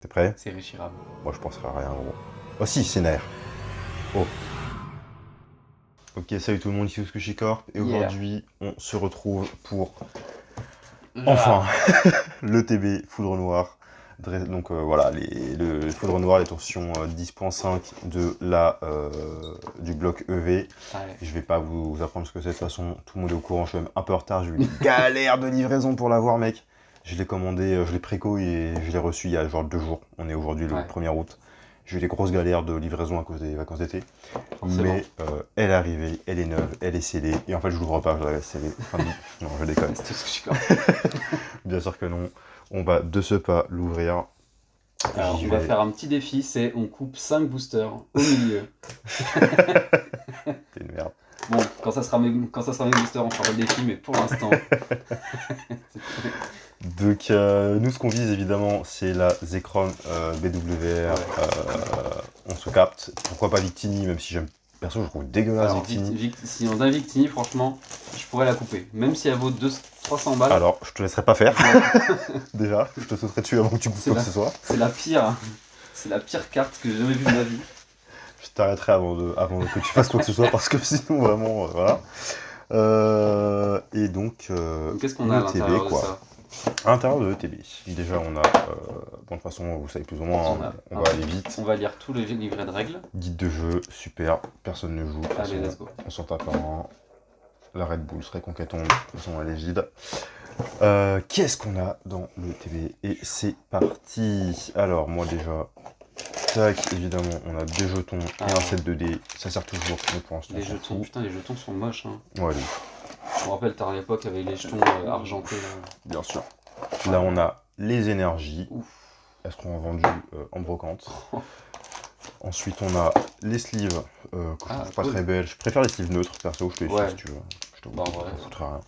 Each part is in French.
T'es prêt? C'est Richirab. Moi, je penserai à rien, gros. Oh si, c'est Nair. Oh. Ok, salut tout le monde, ici Ouskushi Corp. Et Yeah. aujourd'hui, on se retrouve pour, enfin, Là. le TB Foudre Noire. Donc voilà, le Foudre Noire, les torsions 10.5 de du bloc EV. Allez. Je vais pas vous apprendre ce que c'est, de toute façon, tout le monde est au courant, je suis même un peu en retard, j'ai eu une galère de livraison pour l'avoir, mec. Je l'ai commandé, je l'ai préco et je l'ai reçu il y a genre 2 jours. On est aujourd'hui le Ouais. 1er août. J'ai eu des grosses galères de livraison à cause des vacances d'été. Forcément. Mais elle est arrivée, elle est neuve, elle est scellée. Et en fait, je l'ouvre pas, je la laisse scellée. Enfin, non, je déconne. C'était ce que je suis comme. Bien sûr que non. On va de ce pas l'ouvrir. Alors, J'y on va vais. faire un petit défi, c'est on coupe 5 boosters au milieu. T'es une merde. Bon, quand ça sera mes boosters, on fera le défi, mais pour l'instant... Donc, nous, ce qu'on vise évidemment, c'est la Zekrom BWR. On se capte. Pourquoi pas Victini, même si j'aime. Perso, je trouve dégueulasse Alors, Victini. si on a Victini, franchement, je pourrais la couper. Même si elle vaut 300 balles. Alors, je te laisserai pas faire. Déjà, je te sauterai dessus avant que tu coupes quoi que ce soit. C'est la pire. C'est la pire carte que j'ai jamais vue de ma vie. Je t'arrêterai avant que tu fasses quoi que ce soit parce que sinon, vraiment, voilà. Et donc, Qu'est-ce qu'on a à l'ETB, l'intérieur de quoi. ça? À l'intérieur de l'ETB, déjà on a, bon, de toute façon vous savez plus ou moins, hein, on va aller vite. On va lire tous les livrets de règles. Guide de jeu, super, personne ne joue, de toute façon, Allez, let's go. on s'en tape un. La Red Bull serait conquêtante, de toute façon elle est vide. Qu'est-ce qu'on a dans l'ETB? Et c'est parti. Alors moi déjà, tac, évidemment on a des jetons et un set de dés, ça sert toujours, mais pour l'instant Les jetons, putain les jetons sont moches hein. Ouais, je me rappelle, t'as à l'époque avec les jetons argentés là. Bien sûr. Là, on a les énergies. Ouf. Elles seront vendues en brocante. Ensuite, on a les sleeves que je trouve pas très belles. Je préfère les sleeves neutres, perso. Je te les file si tu veux. Je te foutrai rien.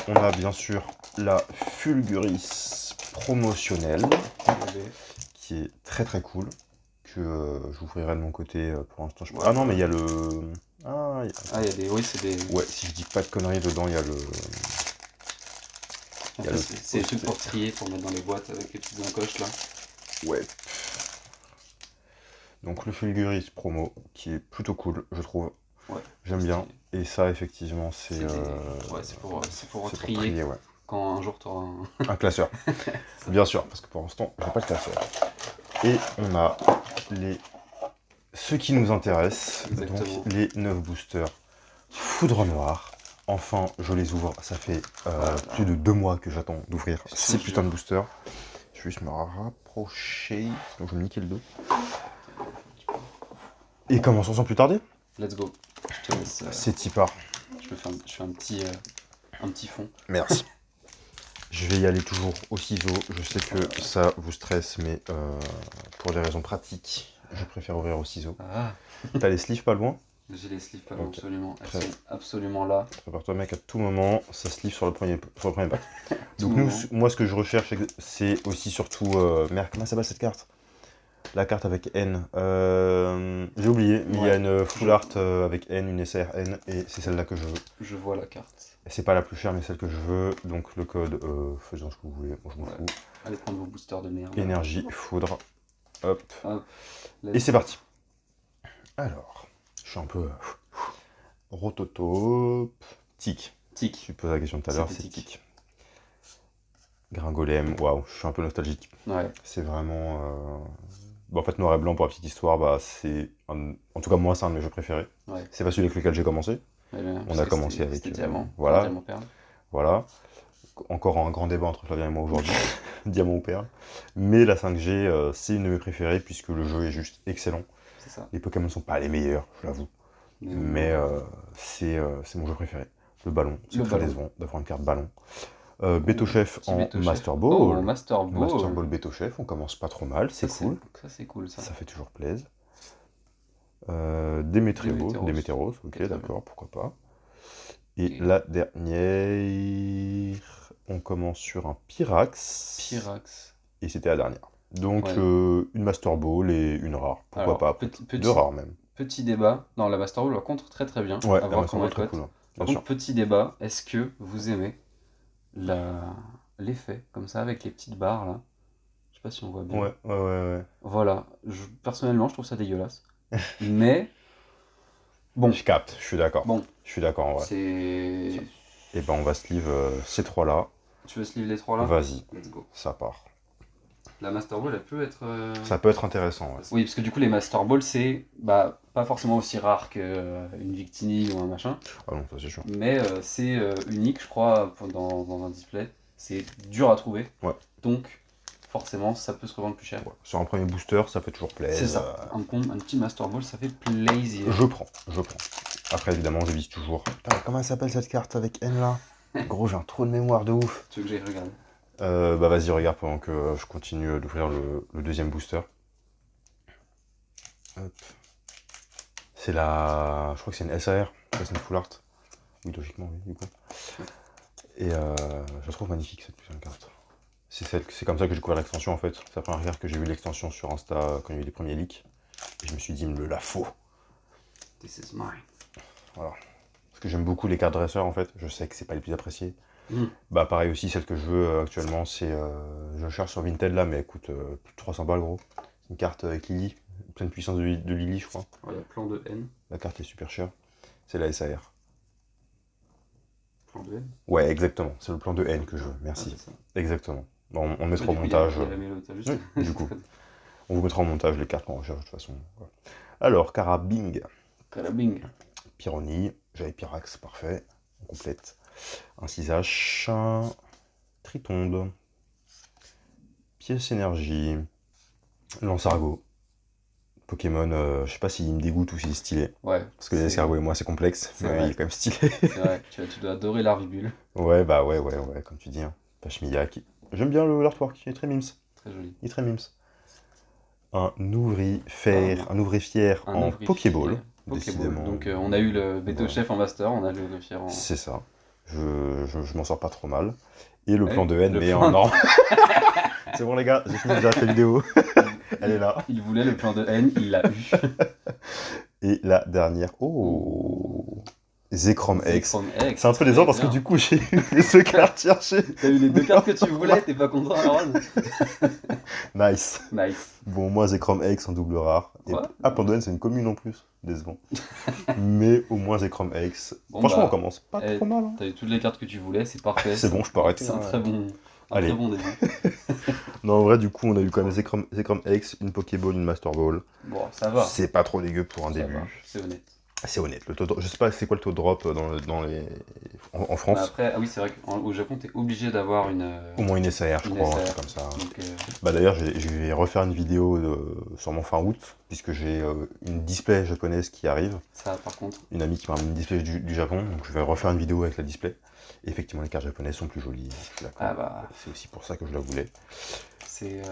On a bien sûr la Fulguris promotionnelle qui est très très cool. Que j'ouvrirai de mon côté pour l'instant. Ah non, mais il y a le. Il y a des. Oui, c'est des. Ouais, si je dis pas de conneries dedans, il y a le. C'est les trucs pour trier, pour mettre dans les boîtes avec les petites encoches là. Ouais. Donc le Fulguris promo, qui est plutôt cool, je trouve. Ouais. J'aime bien. Et ça, effectivement, c'est... Ouais, c'est pour trier ouais. Quand un jour tu auras un classeur. Bien sûr, parce que pour l'instant, j'ai pas de classeur. Et on a ceux qui nous intéressent, donc les 9 boosters Foudre Noire. Enfin, je les ouvre. Ça fait plus de 2 mois que j'attends d'ouvrir ces putains de boosters. Je vais juste me rapprocher, sinon je vais me niquer le dos. Et commençons sans plus tarder. Let's go. Je te laisse. C'est Tipar. Je fais un petit fond. Merci. Je vais y aller toujours au ciseau. Je sais que ça vous stresse, mais pour des raisons pratiques, je préfère ouvrir au ciseau. T'as les sleeves pas loin? J'ai les sleeves pas loin, absolument. Elles sont absolument là. Prépare-toi, mec, à tout moment, ça sleeve sur le premier pack. Donc moi, ce que je recherche, c'est aussi surtout... merde, comment ça s'appelle cette carte? La carte avec N. J'ai oublié, mais il y a une full art avec N, une SRN, et c'est celle-là que je veux. Je vois la carte. C'est pas la plus chère, mais celle que je veux. Donc le code, faisons ce que vous voulez, moi je m'en fous. Allez prendre vos boosters de merde. Énergie, foudre. Hop. Et Et c'est parti. Alors, je suis un peu... Rototope. Tic. Tic. Tu poses la question tout à l'heure, c'est Tic. Gringolem, waouh, je suis un peu nostalgique. Ouais. C'est vraiment... Bon, en fait, Noir et Blanc, pour la petite histoire, bah, c'est... En tout cas, moi, c'est un de mes jeux préférés. Ouais. C'est pas celui avec lequel j'ai commencé. On a commencé avec... Diamant. Voilà. Diamant perle. Voilà. Encore un grand débat entre Flavien et moi aujourd'hui. Diamant ou perle. Mais la 5G, c'est une de mes préférées, puisque le jeu est juste excellent. C'est ça. Les Pokémon sont pas les meilleurs, je l'avoue. Mais c'est mon jeu préféré. Le ballon. C'est très décevant d'avoir une carte ballon. Beto Chef en Master Ball. Oh, Master Ball. Master Ball Beto Chef, on commence pas trop mal, c'est cool. Ça c'est cool ça. Ça fait toujours plaisir. Démétéros, ok, d'accord, pourquoi pas. Et la dernière, on commence sur un Pyrax. Et c'était la dernière. Donc une Master Ball et une rare, pourquoi pas. Deux rares même. Petit débat, non la Master Ball par contre très très bien. Ouais, la Master Ball très cool. Par contre, petit débat, est-ce que vous aimez l'effet comme ça avec les petites barres là? Je sais pas si on voit bien. Ouais. Voilà, personnellement, je trouve ça dégueulasse. Mais, bon. Je capte, je suis d'accord. Bon. Je suis d'accord, en vrai. C'est... Et ben, on va sleeve ces 3-là. Tu veux sleeve les 3 là? Vas-y, let's go. Ça part. La Master Ball, elle peut être... Ça peut être intéressant, ouais. Oui, parce que du coup, les Master Ball, c'est pas forcément aussi rare qu'une Victini ou un machin. Ah non, ça c'est sûr. Mais c'est unique, je crois, dans un display. C'est dur à trouver. Ouais. Donc, forcément, ça peut se revendre plus cher. Ouais. Sur un premier booster, ça fait toujours plaisir. C'est ça. Un petit Master Ball, ça fait plaisir. Je prends. Après, évidemment, je vise toujours. Putain, comment elle s'appelle cette carte avec N là? Gros, j'ai un trou de mémoire de ouf. Tu veux que j'aille regarder? Bah vas-y, regarde pendant que je continue d'ouvrir le deuxième booster. Hop. C'est la... Je crois que c'est une SAR, c'est une full art. Oui, logiquement, oui, du coup. Et je la trouve magnifique cette putain de carte. C'est comme ça que j'ai découvert l'extension en fait. C'est la première fois que j'ai vu l'extension sur Insta quand il y a eu les premiers leaks. Et je me suis dit, il me la faut. This is mine. Voilà. Parce que j'aime beaucoup les cartes dresseurs en fait. Je sais que c'est pas les plus appréciés. Bah pareil aussi, celle que je veux actuellement, c'est... je cherche sur Vinted là, mais elle coûte plus de 300 balles gros. C'est une carte avec Lily, pleine puissance de Lily je crois. Ouais, plan de N. La carte est super chère. C'est la SAR. Plan de N? Ouais, exactement. C'est le plan de N que je veux. Merci. Ça. Exactement. Bon, on mettra au montage. Du coup, on vous mettra au montage les cartes qu'on recherche de toute façon. Voilà. Alors, Carabing. Pyrrhony. J'avais Pyrax, parfait. On complète. Un 6H. Tritonde. Pièce énergie. Lance-argot. Pokémon, je sais pas s'il me dégoûte ou s'il est stylé. Ouais. Parce que les escargots et moi c'est complexe, mais il est quand même stylé. C'est vrai, tu dois adorer l'Arvibule. Ouais, comme tu dis. Hein. Pachemilak. J'aime bien l'artwork, il est très mims. Très joli. Il est très mims. Un ouvrier-fier en Pokéball. Décidément. Donc on a eu le Beto Chef en Master, on a le ouvrier-fier en... C'est ça. Je m'en sors pas trop mal. Et le plan de N, mais en norme. C'est bon les gars, j'ai fini déjà la vidéo. Elle est là. Il voulait le plan de N, il l'a eu. Et la dernière, Zekrom X. C'est un peu très décevant parce que du coup j'ai eu les deux cartes cherchées. T'as eu les deux cartes que tu voulais, t'es pas content alors? Nice. Bon, moi Zekrom X en double rare. Et plan de N c'est une commune en plus, décevant. Mais au moins Zekrom X. Bon, franchement on commence pas trop mal. Hein. T'as eu toutes les cartes que tu voulais, c'est parfait. C'est bon, je peux arrêter. C'est un très bon... Allez. Très bon début. Non, en vrai, du coup, on a eu quand même Zekrom X, une Pokéball, une Master Ball. Bon, ça va. C'est pas trop dégueu pour un début. C'est honnête. C'est honnête. Le taux je sais pas c'est quoi le taux de drop en France. Après, oui, c'est vrai qu'au Japon, t'es obligé d'avoir au moins une SAR, je crois, un truc comme ça. Donc, d'ailleurs, je vais refaire une vidéo sûrement fin août, puisque j'ai une display japonaise qui arrive. Ça, par contre. Une amie qui m'a ramené une display du Japon, donc je vais refaire une vidéo avec la display. Et effectivement, les cartes japonaises sont plus jolies. Je suis d'accord. C'est aussi pour ça que je la voulais. Et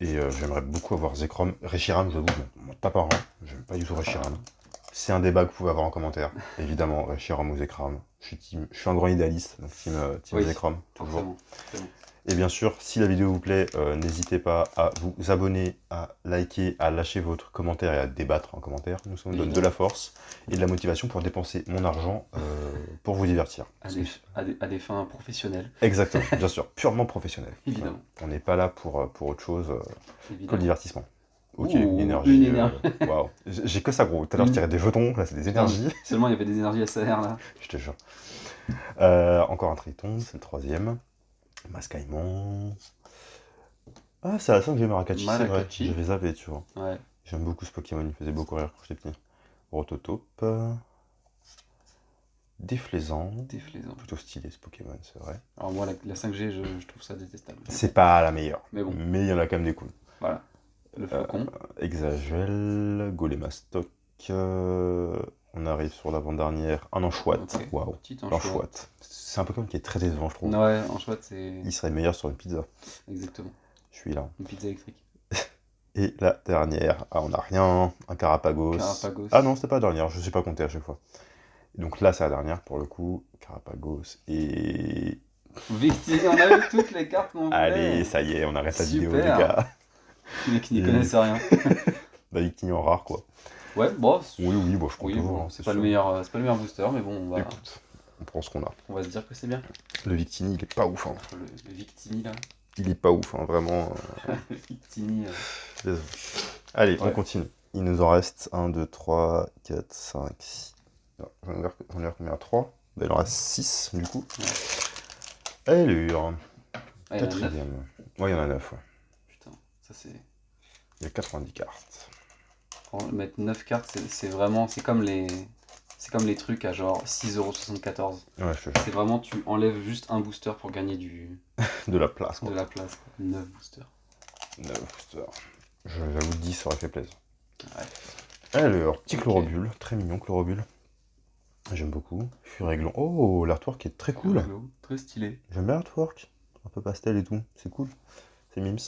j'aimerais beaucoup avoir Zekrom. Reshiram, je vous pas par an. J'aime pas du tout Reshiram. C'est un débat que vous pouvez avoir en commentaire. Évidemment, Reshiram ou Zekrom. Je suis un grand idéaliste, donc team Zekrom, toujours. Et bien sûr, si la vidéo vous plaît, n'hésitez pas à vous abonner, à liker, à lâcher votre commentaire et à débattre en commentaire. Ça nous donne de la force et de la motivation pour dépenser mon argent pour vous divertir. À des fins professionnelles. Exactement, bien sûr, purement professionnel. Évidemment. On n'est pas là pour autre chose que le divertissement. Ok, une énergie. Waouh. J'ai que ça gros. Tout à l'heure je tirais des jetons, là c'est des énergies. Seulement il y avait des énergies SAR là. Je te jure. Encore un Triton, c'est le troisième. Mascaïmon. Ah, c'est à la fin que j'ai Maracati, c'est vrai. J'avais zappé, tu vois. Ouais. J'aime beaucoup ce Pokémon, il faisait beaucoup rire quand j'étais petit. Rototope. Déflaisant. Plutôt stylé ce Pokémon, c'est vrai. Alors moi, la 5G, je trouve ça détestable. C'est pas la meilleure. Mais bon. Mais il y en a quand même des cools. Voilà. Le Faucon. Exagel. Golémastoc. On arrive sur l'avant-dernière. Un Anchouette. Okay. Waouh. L'Anchouette. C'est un Pokémon qui est très décevant, je trouve. Ouais, Anchouette, c'est... Il serait meilleur sur une pizza. Exactement. Je suis là. Une pizza électrique. Et la dernière. Ah, on n'a rien. Un Carapagos. Ah non, c'était pas la dernière. Je sais pas compter à chaque fois. Donc là, c'est la dernière pour le coup. Carapagos et... Victini, on a eu toutes les cartes qu'on voulait. Allez, ça y est, on arrête la vidéo, les gars. Les qui n'y connaissent rien. Bah, Victini en rare, quoi. Ouais, bon. Oui, bon, je prends toujours. Bon, c'est pas le meilleur booster, mais bon, on va... Écoute, on prend ce qu'on a. On va se dire que c'est bien. Le Victini, il est pas ouf. Hein. Le Victini, là. il est pas ouf, hein, vraiment. Victini. Désolé. Allez, Ouais. on continue. Il nous en reste 1, 2, 3, 4, 5, 6. Non, j'en ai ouvert combien? 3. Ben, il en reste 6 du coup. Allure. Ah, il y en a 9. Quatrième. Ouais, il y en a 9. Ouais. Putain, ça c'est. Il y a 90 cartes. Mettre 9 cartes, c'est vraiment. C'est comme les trucs à genre 6,74€. Ouais, je te jure. C'est vraiment, tu enlèves juste un booster pour gagner De la place, quoi. de la place. Quoi. 9 boosters. 9 boosters. J'avoue, 10, ça aurait fait plaisir. Ouais. Alors, petit Ok. Chlorobule. Très mignon, Chlorobule. J'aime beaucoup. Furéglon. Oh, l'artwork est très cool. Rigolo, très stylé. J'aime bien l'artwork. Un peu pastel et tout. C'est cool. C'est Mims.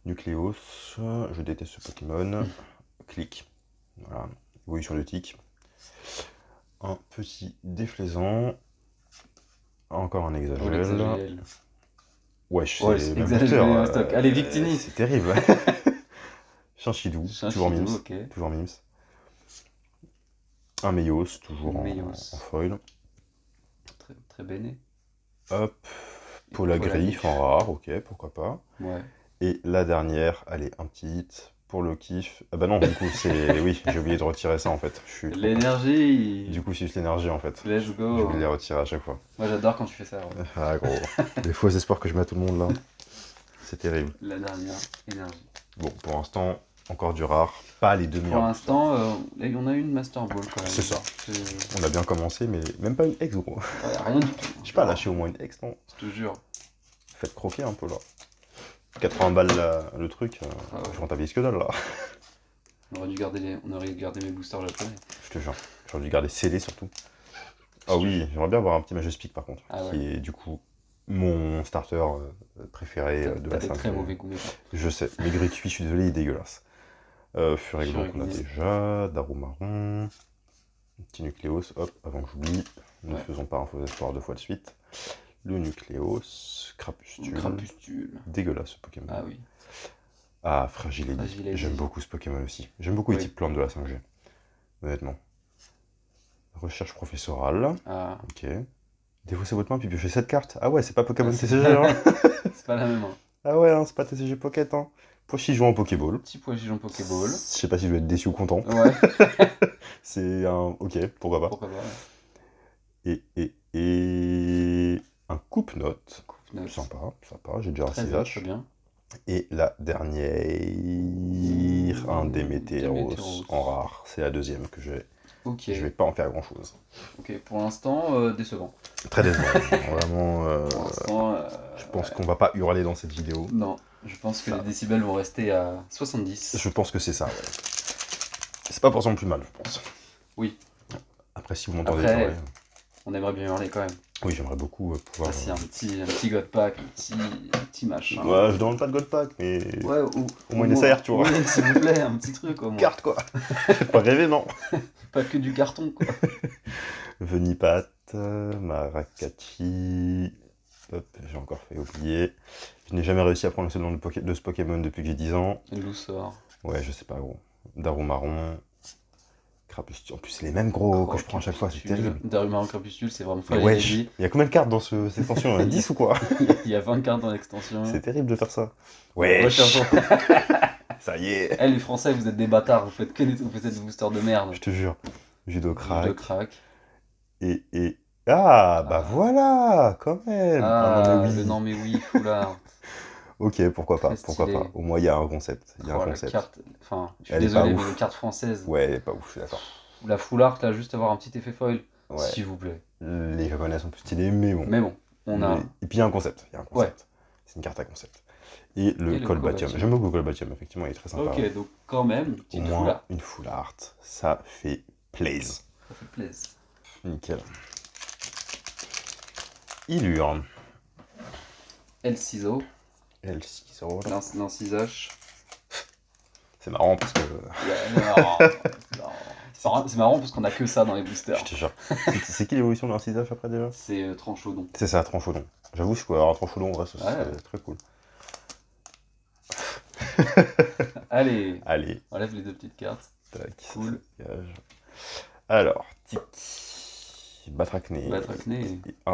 Nucléos. Je déteste ce Pokémon. Clic. Voilà. Évolution de tic. Un petit déflaisant. Encore un Oh, Exagel. l'exagel. Wesh, Ouais, c'est c'est le même Exagel booster. en stock. Allez, Victini. C'est terrible. Chinchidou. Toujours Chinchidou, Mims. ok. Toujours Mims. Un Meios, toujours Meios. en foil. Très, très béné. Hop. Polagriffe en rare, ok, pourquoi pas. Ouais. Et la dernière, allez, un petit hit pour le kiff. Ah bah non, du coup, c'est... Oui, j'ai oublié de retirer ça, en fait. Je suis trop con. L'énergie. Du coup, c'est juste l'énergie, en fait. Let's Je go. vais les retirer à chaque fois. Moi j'adore quand tu fais ça. Ouais. Ah, gros. Les faux espoirs que je mets à tout le monde, là. C'est terrible. La dernière, énergie. Bon, pour l'instant, encore du rare. Pas les deux Pour meilleurs. l'instant, on a eu une Master Ball quand même. C'est ça. C'est- On a bien commencé, mais même pas une ex, gros. Ouais, rien du tout. Je sais pas, lâcher au moins une ex, non? Je te jure. Faites croquer un peu, là. 80 balles le truc, Ah ouais. je rentabilise que dalle, là. On aurait dû garder mes boosters japonais. Je te jure. J'aurais dû garder scellé, surtout. Ah oui, j'aimerais bien avoir un petit Majestic, par contre. Ah ouais. Qui est, du coup, mon starter préféré de T'as la des 5. très mauvais goûts. Je sais. Mais gris cuit, je suis désolé, il est dégueulasse. Furéglon qu'on a Furéglon. déjà. Darumaron. Petit Nucléos, hop, avant que j'oublie. Ne Ouais. faisons pas un faux espoir 2 fois de suite. Le Nucléos. Crapustule. Crapustule. Dégueulasse ce Pokémon. Ah oui. Ah, Fragile Fragile Eddy. Eddy. J'aime beaucoup ce Pokémon aussi. J'aime beaucoup les Oui. types plantes de la 5G. Honnêtement. Recherche professorale. Ah. Ok. Défaussez votre main puis piochez cette carte. Ah ouais, c'est pas Pokémon Ah, c'est- TCG, hein. C'est pas la même. Hein. Ah ouais, hein, c'est pas TCG Pocket, hein. Pochi joue en Pokéball. Petit pois gigon Pokéball. Je sais pas si je vais être déçu ou content. Ouais. C'est un... Ok, pourquoi pas. Pourquoi pas. Et... Un coupe-note. Coupe-note. Sympa, sympa. J'ai déjà un Très bien, 6H. très bien. Et la dernière, un Démétéros Démétéros. en rare. C'est la deuxième que j'ai. Ok. Je vais pas en faire grand chose. Ok. Pour l'instant, décevant. Très décevant. Vraiment, Pour l'instant. je pense qu'on va pas hurler dans cette vidéo. Non. Je pense que Ça. les décibels vont rester à 70. Je pense que c'est ça, ouais. C'est pas forcément plus mal, je pense. Oui. Après, si vous m'entendez Après, hurler, On aimerait bien hurler quand même. oui, j'aimerais beaucoup pouvoir. Ah, si, un petit God Pack, un petit machin. Ouais, je demande pas de God Pack, mais. Ouais, Au moins une SAR, tu vois. Oui, s'il vous plaît, un petit truc au moins. Carte, quoi. Pas rêver, non. Pas que du carton, quoi. Venipat, Maracati. Hop, j'ai encore fait oublier. Je n'ai jamais réussi à prononcer le nom de ce Pokémon depuis que j'ai 10 ans. Loussor. Ouais, je sais pas, gros. Darumaron. Crapustule. En plus, c'est les mêmes gros que je prends à chaque fois, c'est terrible. Darumaron Crapustule, c'est vraiment Mais pas wesh, il y a combien de cartes dans cette extension? 10 ou quoi? Il y a 20 cartes dans l'extension. C'est terrible de faire ça. Ouais, Wesh, pardon. ça y est. Eh, les Français, vous êtes des bâtards, vous faites des boosters de merde. Je te jure. Judo De crack. crack. Et... Ah, bah Ah. voilà, quand même. Ah, Ah, non, mais oui. le non mais oui, foulard. Ok, pourquoi pas, Très pourquoi stylé. pas. Au moins, il y a un concept. Il y a Oh, un la concept. carte. Enfin, je suis Elle est désolé, pas mais ouf. les cartes françaises. Ouais, elle est pas ouf, je suis d'accord. La foulard, là, juste avoir un petit effet foil. Ouais. S'il vous plaît. Les japonais sont plus stylés, mais bon. Mais bon, on a. Et puis il y a un concept. Il y a un concept. C'est une carte à concept. Et le le Colbatium. Colbatium. J'aime beaucoup le Colbatium, effectivement, il est très sympa. Ok, donc quand même, Au petite moins foulard. une full art. Ça fait plaisir. Ça fait plaisir. Nickel. Illure. El ciseau, L6. l'incisage. C'est marrant parce que. C'est marrant parce qu'on a que ça dans les boosters. Je te jure. C'est qui l'évolution de l'incisage après déjà? C'est Tranchaudon. C'est ça, Tranchaudon. J'avoue, je peux avoir un Tranchaudon, en vrai, ça Ouais. c'est très cool. Allez, Allez, on enlève les deux petites cartes. tac. Cool. ça dégage. Alors, tic. Batracné. Batracné. On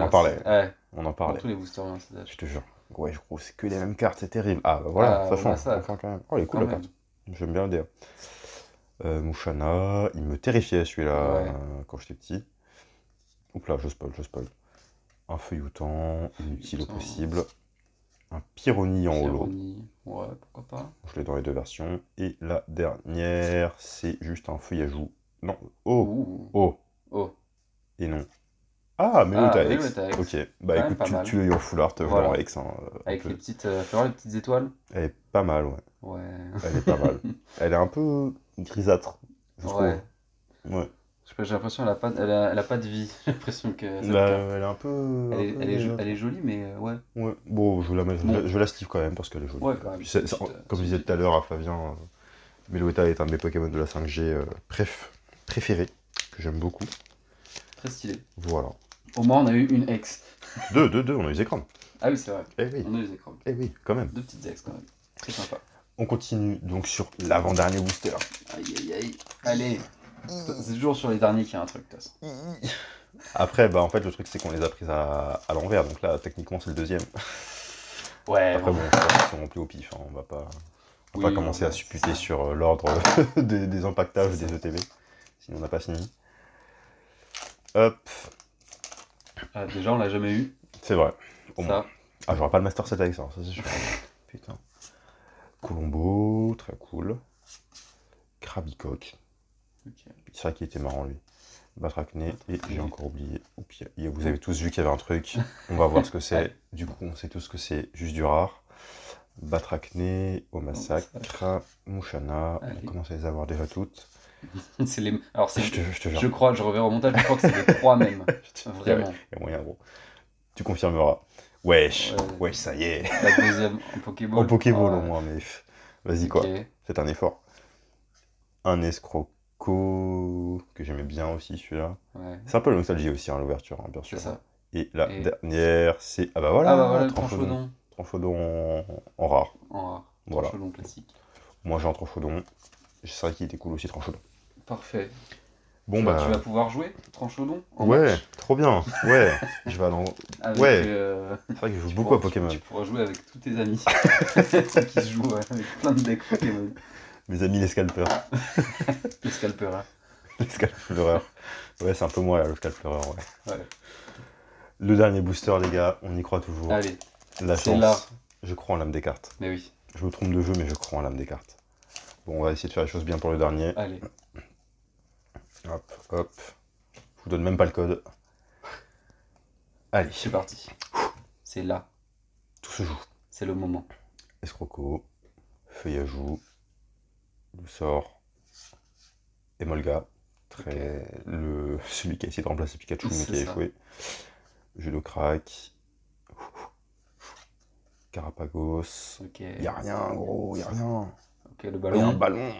en parlait. Ouais, On en pour parlait. tous les boosters, l'incisage. Je te jure. Ouais, je crois que c'est que les mêmes cartes, c'est terrible. Ah, bah voilà, ça change. Enfin, quand même. Oh, elle est cool la carte. J'aime bien le DA. Mushanna, il me terrifiait celui-là quand j'étais petit. Oups là, je spoil. Un feuilleton, inutile au possible. Un Pyrrhony en holo. Ouais, pourquoi pas. Je l'ai dans les deux versions. Et la dernière, c'est juste un feuillajou. Non, oh. Et non. Ah, Meloetta X. Ok, bah écoute, tu l'as eu en full art, je l'ai en X. Hein, avec les petites, les petites étoiles. Elle est pas mal, ouais. Elle est pas mal. Elle est un peu grisâtre, je trouve. Ouais. J'ai l'impression qu'elle a pas de vie. J'ai l'impression que. Elle est un peu. Elle est jolie, mais ouais. Ouais. Bon, je la Steve quand même parce qu'elle est jolie. Ouais, quand même. Puis comme je disais tout à l'heure à Flavien, Meloetta est un de mes Pokémon de la 5G préférés, que j'aime beaucoup. Très stylé. Voilà. Au moins, on a eu une ex. Deux, on a eu des écrans. Ah oui, c'est vrai. Eh oui. On a eu des écrans. Eh oui, quand même. 2 petites ex, quand même. Très sympa. On continue donc sur l'avant-dernier booster. Aïe. Allez. C'est toujours sur les derniers qu'il y a un truc, de toute façon. Après, bah en fait, le truc, c'est qu'on les a prises à l'envers. Donc là, techniquement, c'est le deuxième. Ouais. Après, bon, ils sont remplis au pif. Hein. On va pas commencer à supputer sur l'ordre des impactages des ETB. Sinon, on n'a pas fini. Hop. Déjà, on l'a jamais eu. C'est vrai. Au moins. Ah, j'aurais pas le Master 7 avec ça c'est sûr. Putain. Colombo, très cool. Krabicoque. C'est vrai qu'il était marrant, lui. Batracné, et j'ai encore oublié. Oups, vous avez tous vu qu'il y avait un truc. On va voir ce que c'est. Du coup, on sait tous que c'est juste du rare. Batracné, au massacre, Mushanna. On commence à les avoir déjà toutes. Alors, je crois, je reviens au montage, je crois que c'est les 3 mêmes. Vraiment. Il y a moyen, gros. Tu confirmeras. Wesh, ça y est. La deuxième en Pokéball. En Pokéball au moins, mais vas-y quoi. Faites un effort. Un escroco que j'aimais bien aussi celui-là. C'est un peu la nostalgie aussi, hein, l'ouverture, hein, bien sûr. C'est ça. Et la dernière, c'est. Ah bah voilà, Tranchaudon. Tranchaudon en rare. Voilà. Tranchaudon classique. Moi j'ai un Tranchaudon. C'est vrai qu'il était cool aussi, Tranchaudon. Parfait. Bon tu vas pouvoir jouer Tranchaudon en ouais, match. Trop bien. Ouais, je vais aller c'est vrai que je joue beaucoup à Pokémon. Tu pourras jouer avec tous tes amis qui se jouent avec plein de decks Pokémon. Mes amis les scalpers. Les scalpers. Les scalpeurs. Ouais, c'est un peu moi là, le scalpeur. Ouais. Le dernier booster, les gars, on y croit toujours. Allez. La chance. Là. Je crois en l'âme des cartes. Mais oui. Je me trompe de jeu, mais je crois en l'âme des cartes. Bon, on va essayer de faire les choses bien pour le dernier. Allez. Hop. Je vous donne même pas le code. Allez. C'est parti. C'est là. Tout se joue. C'est le moment. Escroco. Feuillajou. Sort. Emolga. Celui qui a essayé de remplacer Pikachu, mais qui a échoué. Judo Crack. Carapagos. Y'a rien, gros, y'a rien. Ok, le ballon. Y'a un ballon.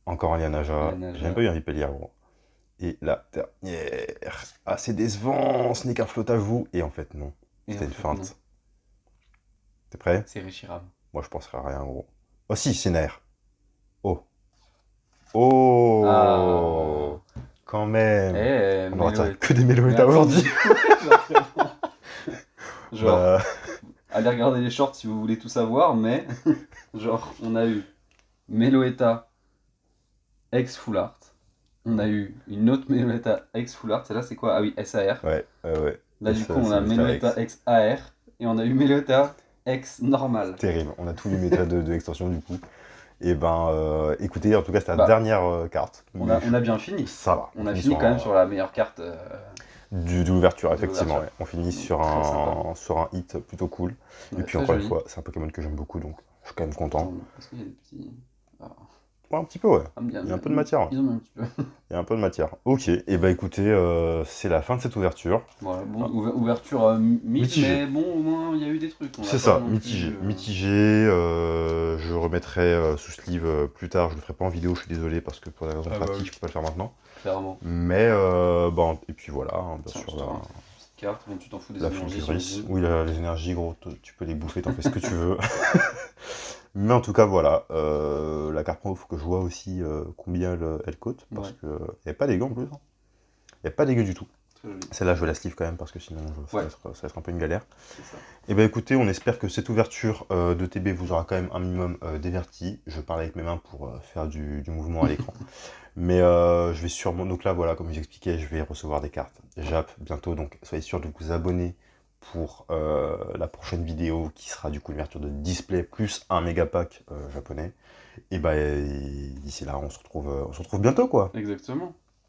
Encore un Lianaja. J'ai même pas eu un Ripellier, gros. Et la dernière. Ah, c'est décevant. Ce n'est qu'un flotte à vous. Et en fait, non. C'était une feinte. T'es prêt? C'est Reshiram. Moi, je penserais à rien, gros. Oh, si, c'est Nair. Quand même. On aura que des Meloetta aujourd'hui. Genre, allez regarder les shorts si vous voulez tout savoir, mais genre, on a eu Meloetta ex Full Art. On a eu une autre Meloetta ex Full Art. Celle-là, c'est quoi? Ah oui, SAR. Ouais. Là, du coup, on a Meloetta ex AR. Et on a eu Meloetta ex normal. Terrible. On a tous les méthodes de extension, du coup. Et ben, écoutez, en tout cas, c'était la dernière carte. On a bien fini. Ça va. On a fini quand même sur la meilleure carte. De l'ouverture, effectivement. Ouais. On finit sur un hit plutôt cool. Ouais, et puis encore une fois, c'est un Pokémon que j'aime beaucoup, donc je suis quand même content. Est-ce qu'il y a des petits... Ouais, un petit peu, ouais. Il y a un peu de matière. Ils en ont un petit peu. Il y a un peu de matière. Ok, et bah écoutez, c'est la fin de cette ouverture. Voilà, bon, ouverture mitigée, mais bon, au moins il y a eu des trucs. C'est ça, mitigé. Je remettrai sous sleeve plus tard, je le ferai pas en vidéo, je suis désolé, parce que pour la raison pratique, je peux pas le faire maintenant. Clairement. Mais, bon, et puis voilà, hein, bien sûr. Petite carte, bon, tu t'en fous des la énergies. Oui, les énergies, gros, tu peux les bouffer, t'en fais ce que tu veux. Mais en tout cas, voilà, la carte promo, il faut que je vois aussi combien elle coûte, parce que elle n'est pas dégueu en plus. Elle n'est pas dégueu du tout. très joli. Celle-là, je vais la sleeve quand même parce que sinon ça va être un peu une galère. C'est ça. Et bah écoutez, on espère que cette ouverture de TB vous aura quand même un minimum diverti. Je parle avec mes mains pour faire du mouvement à l'écran. Mais je vais sûrement... Donc là, voilà, comme je vous expliquais, je vais recevoir des cartes JAP bientôt. Donc soyez sûr de vous abonner pour la prochaine vidéo qui sera du coup l'ouverture de display plus un méga pack japonais. Et bah d'ici là, on se retrouve bientôt quoi. Exactement.